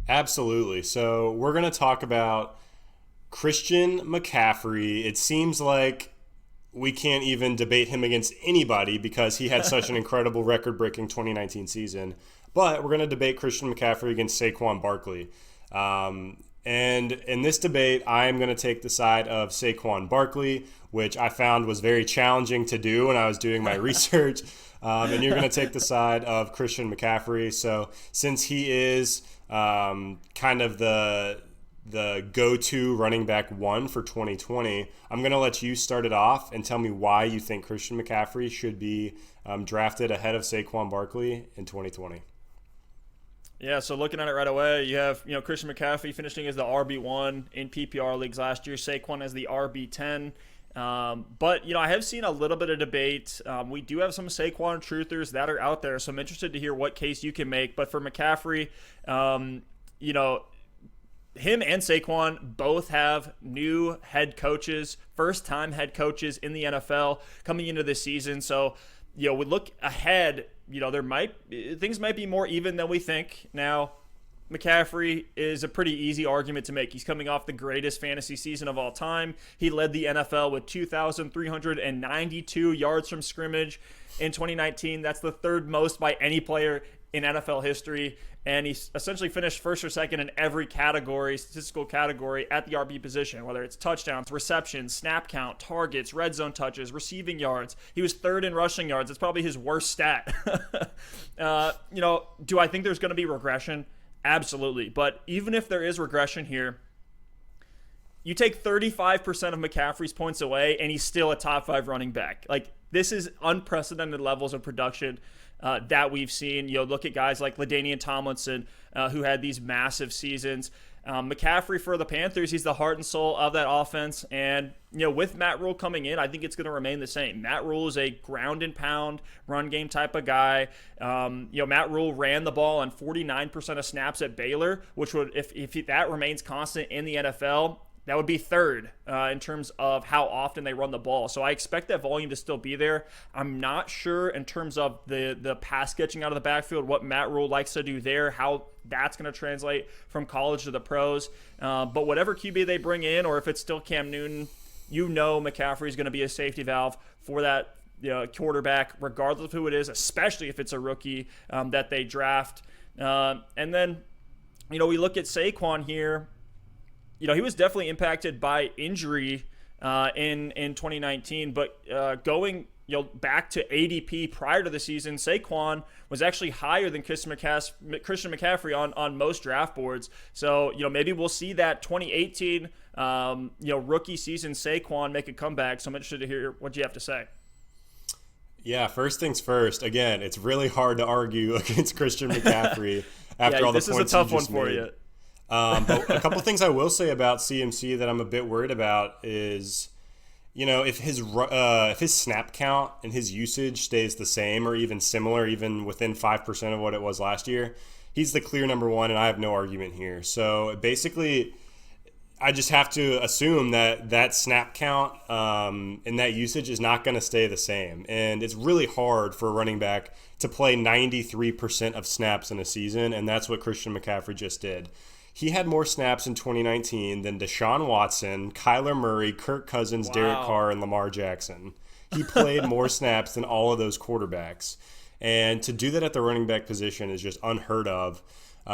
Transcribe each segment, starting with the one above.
Absolutely. So we're going to talk about Christian McCaffrey. It seems like we can't even debate him against anybody because he had such an incredible record-breaking 2019 season. But we're going to debate Christian McCaffrey against Saquon Barkley. And in this debate, I am going to take the side of Saquon Barkley, which I found was very challenging to do when I was doing my research. And you're going to take the side of Christian McCaffrey. So since he is kind of the go-to running back one for 2020, I'm going to let you start it off and tell me why you think Christian McCaffrey should be drafted ahead of Saquon Barkley in 2020. Yeah, so looking at it right away, you have Christian McCaffrey finishing as the RB1 in PPR leagues last year, Saquon as the RB10. But I have seen a little bit of debate. We do have some Saquon truthers that are out there, so I'm interested to hear what case you can make. But for McCaffrey, him and Saquon both have new head coaches, first-time head coaches in the NFL coming into this season. So, we look ahead, things might be more even than we think. Now, McCaffrey is a pretty easy argument to make. He's coming off the greatest fantasy season of all time. He led the NFL with 2,392 yards from scrimmage in 2019. That's the third most by any player in NFL history. And he essentially finished first or second in every statistical category at the RB position, whether it's touchdowns, receptions, snap count, targets, red zone touches, receiving yards. He was third in rushing yards. It's probably his worst stat. Do I think there's going to be regression? Absolutely. But even if there is regression here, you take 35% of McCaffrey's points away, and he's still a top 5 running back. Like, this is unprecedented levels of production that we've seen. Look at guys like LaDainian Tomlinson, who had these massive seasons. McCaffrey for the Panthers, he's the heart and soul of that offense. And, with Matt Rule coming in, I think it's going to remain the same. Matt Rule is a ground and pound run game type of guy. Matt Rule ran the ball on 49% of snaps at Baylor, which would, if that remains constant in the NFL, that would be third in terms of how often they run the ball. So I expect that volume to still be there. I'm not sure in terms of the pass catching out of the backfield, what Matt Rule likes to do there, how that's going to translate from college to the pros. But whatever QB they bring in, or if it's still Cam Newton, McCaffrey is going to be a safety valve for that quarterback, regardless of who it is, especially if it's a rookie that they draft. And then, we look at Saquon here. He was definitely impacted by injury in 2019, but going back to ADP prior to the season, Saquon was actually higher than Christian McCaffrey on most draft boards. So maybe we'll see that 2018 rookie season Saquon make a comeback. So I'm interested to hear what you have to say. Yeah, first things first. Again, it's really hard to argue against Christian McCaffrey after all the points you just made. This is a tough one for you. But a couple things I will say about CMC that I'm a bit worried about is, if his snap count and his usage stays the same or even similar, even within 5% of what it was last year, he's the clear number one, and I have no argument here. So basically, I just have to assume that snap count and that usage is not going to stay the same. And it's really hard for a running back to play 93% of snaps in a season, and that's what Christian McCaffrey just did. He had more snaps in 2019 than Deshaun Watson, Kyler Murray, Kirk Cousins, Derek Carr, and Lamar Jackson. He played more snaps than all of those quarterbacks. And to do that at the running back position is just unheard of.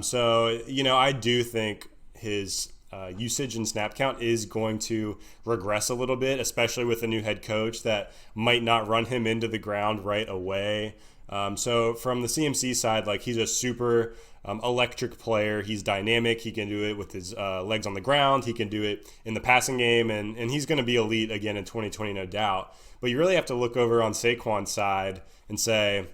So I do think his usage and snap count is going to regress a little bit, especially with a new head coach that might not run him into the ground right away. So from the CMC side, he's a super electric player. He's dynamic. He can do it with his legs on the ground. He can do it in the passing game, and he's going to be elite again in 2020, no doubt. But you really have to look over on Saquon's side and say,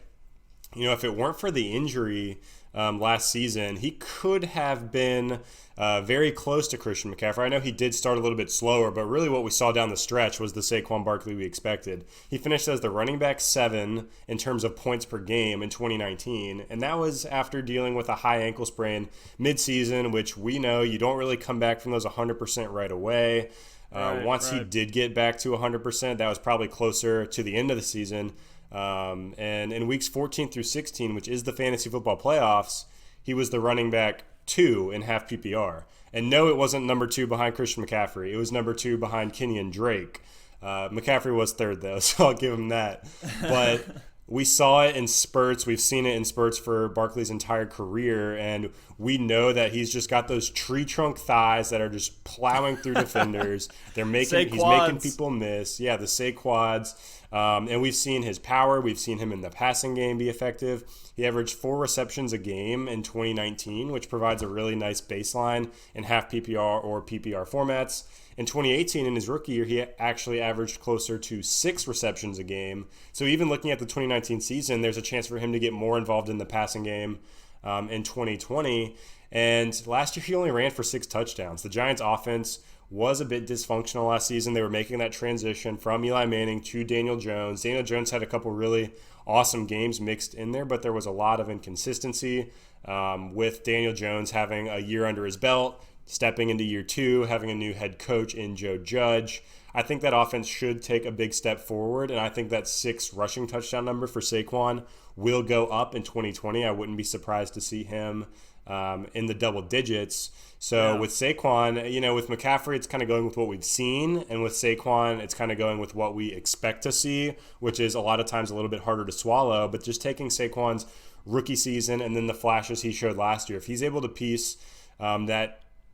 if it weren't for the injury last season, he could have been very close to Christian McCaffrey. I know he did start a little bit slower, but really what we saw down the stretch was the Saquon Barkley we expected. He finished as the running back 7 in terms of points per game in 2019, and that was after dealing with a high ankle sprain midseason, which we know you don't really come back from those 100% right away. Once he did get back to 100%, that was probably closer to the end of the season. And in weeks 14 through 16, which is the fantasy football playoffs, he was the running back 2 in half PPR. And no, it wasn't number 2 behind Christian McCaffrey. It was number 2 behind Kenyon Drake. McCaffrey was third, though, so I'll give him that. But we saw it in spurts. We've seen it in spurts for Barkley's entire career, and we know that he's just got those tree trunk thighs that are just plowing through defenders. He's making people miss. Yeah, the Saquads. And we've seen his power. We've seen him in the passing game be effective. He averaged 4 receptions a game in 2019, which provides a really nice baseline in half PPR or PPR formats. In 2018, in his rookie year, he actually averaged closer to 6 receptions a game. So even looking at the 2019 season, there's a chance for him to get more involved in the passing game in 2020. And last year, he only ran for 6 touchdowns. The Giants' offense was a bit dysfunctional last season. They were making that transition from Eli Manning to Daniel Jones. Daniel Jones had a couple really awesome games mixed in there, but there was a lot of inconsistency with Daniel Jones having a year under his belt, stepping into year 2, having a new head coach in Joe Judge. I think that offense should take a big step forward, and I think that 6 rushing touchdown number for Saquon will go up in 2020. I wouldn't be surprised to see him in the double digits. So with Saquon, with McCaffrey, it's kind of going with what we've seen, and with Saquon, it's kind of going with what we expect to see, which is a lot of times a little bit harder to swallow. But just taking Saquon's rookie season and then the flashes he showed last year, if he's able to piece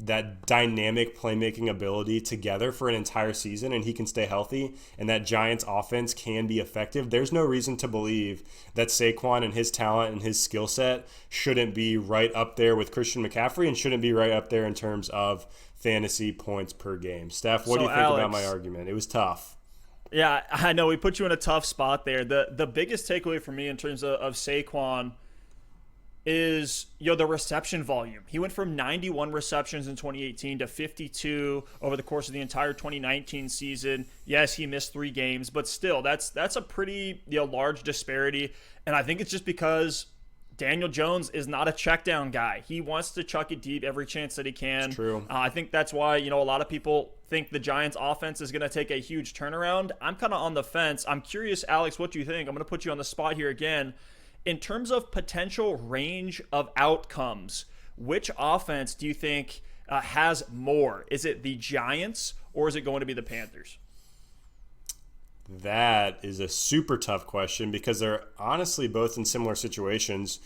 that dynamic playmaking ability together for an entire season and he can stay healthy and that Giants offense can be effective, there's no reason to believe that Saquon and his talent and his skill set shouldn't be right up there with Christian McCaffrey and shouldn't be right up there in terms of fantasy points per game. Steph, what do you think about my argument? It was tough. Yeah, I know we put you in a tough spot there. The biggest takeaway for me in terms of Saquon is the reception volume. He went from 91 receptions in 2018 to 52 over the course of the entire 2019 season. Yes, he missed 3 games, but still, that's a pretty large disparity. And I think it's just because Daniel Jones is not a check down guy. He wants to chuck it deep every chance that he can. It's true. I think that's why a lot of people think the Giants offense is going to take a huge turnaround. I'm kind of on the fence. I'm curious, Alex, what do you think? I'm going to put you on the spot here again. In terms of potential range of outcomes, which offense do you think has more? Is it the Giants or is it going to be the Panthers? That is a super tough question because they're honestly both in similar situations.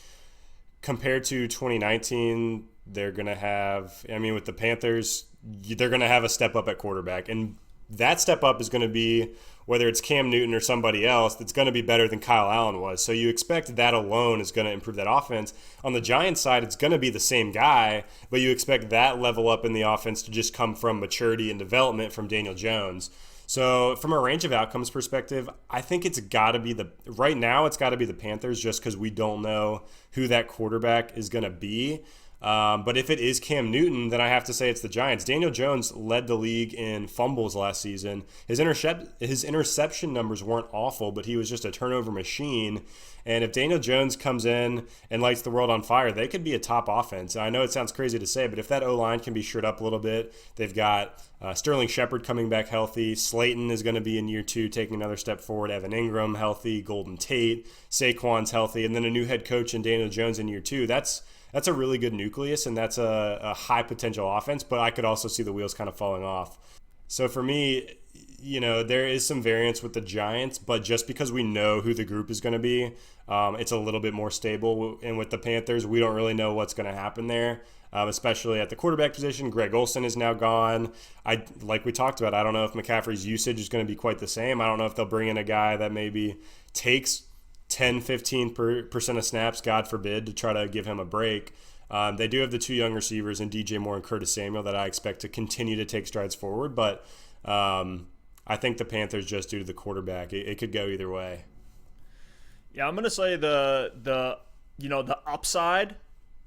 Compared to 2019, they're going to have, with the Panthers, they're going to have a step up at quarterback. And that step up is going to be, whether it's Cam Newton or somebody else, that's going to be better than Kyle Allen was. So you expect that alone is going to improve that offense. On the Giants side, it's going to be the same guy, but you expect that level up in the offense to just come from maturity and development from Daniel Jones. So from a range of outcomes perspective, I think it's got to be right now it's got to be the Panthers just because we don't know who that quarterback is going to be. But if it is Cam Newton, then I have to say it's the Giants. Daniel Jones led the league in fumbles last season. His interception numbers weren't awful, but he was just a turnover machine. And if Daniel Jones comes in and lights the world on fire, they could be a top offense. I know it sounds crazy to say, but if that O-line can be shored up a little bit, they've got Sterling Shepard coming back healthy. Slayton is going to be in year 2, taking another step forward. Evan Ingram healthy. Golden Tate. Saquon's healthy. And then a new head coach in Daniel Jones in year 2. That's a really good nucleus, and that's a high potential offense, but I could also see the wheels kind of falling off. So for me, there is some variance with the Giants, but just because we know who the group is going to be, it's a little bit more stable. And with the Panthers, we don't really know what's going to happen there, especially at the quarterback position. Greg Olsen is now gone. Like we talked about, I don't know if McCaffrey's usage is going to be quite the same. I don't know if they'll bring in a guy that maybe takes 10-15% of snaps, God forbid, to try to give him a break. They do have the 2 young receivers in DJ Moore and Curtis Samuel that I expect to continue to take strides forward, but I think the Panthers, just due to the quarterback, it could go either way. Yeah, I'm going to say the upside,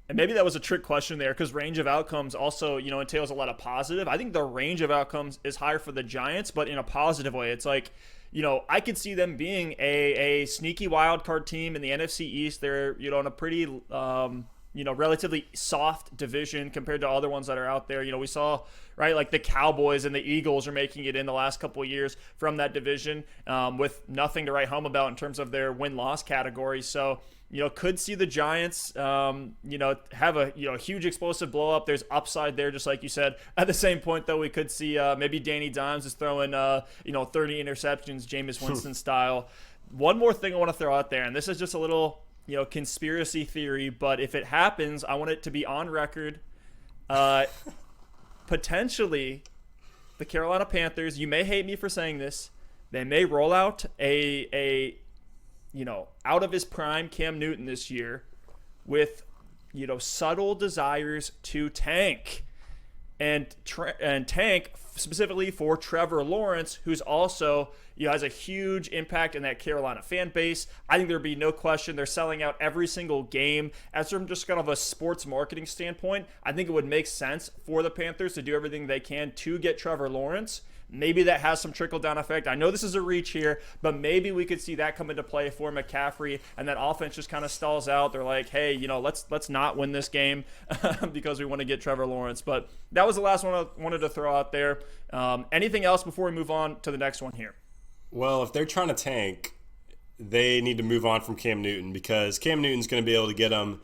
and maybe that was a trick question there because range of outcomes also, entails a lot of positive. I think the range of outcomes is higher for the Giants, but in a positive way. It's like, I could see them being a sneaky wild card team in the NFC East. They're, in a pretty relatively soft division compared to other ones that are out there. We saw, right, like the Cowboys and the Eagles are making it in the last couple of years from that division with nothing to write home about in terms of their win-loss category. So, could see the Giants, have a huge explosive blow up. There's upside there, just like you said. At the same point, though, we could see maybe Danny Dimes is throwing 30 interceptions, Jameis Winston style. One more thing I want to throw out there, and this is just a little conspiracy theory, but if it happens, I want it to be on record. Potentially, the Carolina Panthers, you may hate me for saying this, they may roll out a out of his prime Cam Newton this year with, subtle desires to tank and tank specifically for Trevor Lawrence, who's also has a huge impact in that Carolina fan base. I think there'd be no question they're selling out every single game. As from just kind of a sports marketing standpoint, I think it would make sense for the Panthers to do everything they can to get Trevor Lawrence. Maybe that has some trickle-down effect. I know this is a reach here, but maybe we could see that come into play for McCaffrey, and that offense just kind of stalls out. They're like, hey, let's not win this game because we want to get Trevor Lawrence. But that was the last one I wanted to throw out there. Anything else before we move on to the next one here? Well, if they're trying to tank, they need to move on from Cam Newton, because Cam Newton's going to be able to get them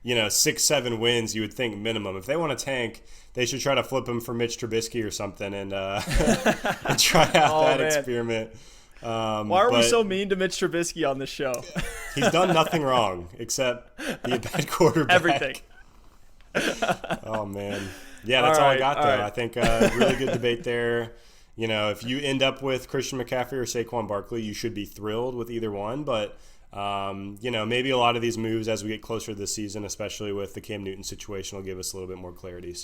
6-7 wins, you would think, minimum. If they want to tank, they should try to flip him for Mitch Trubisky or something and try out that experiment. Why are we so mean to Mitch Trubisky on this show? He's done nothing wrong except be a bad quarterback. Everything. Oh, man. Yeah, that's all I got, though. Right. I think really good debate there. If you end up with Christian McCaffrey or Saquon Barkley, you should be thrilled with either one. But, maybe a lot of these moves as we get closer to the season, especially with the Cam Newton situation, will give us a little bit more clarity. So.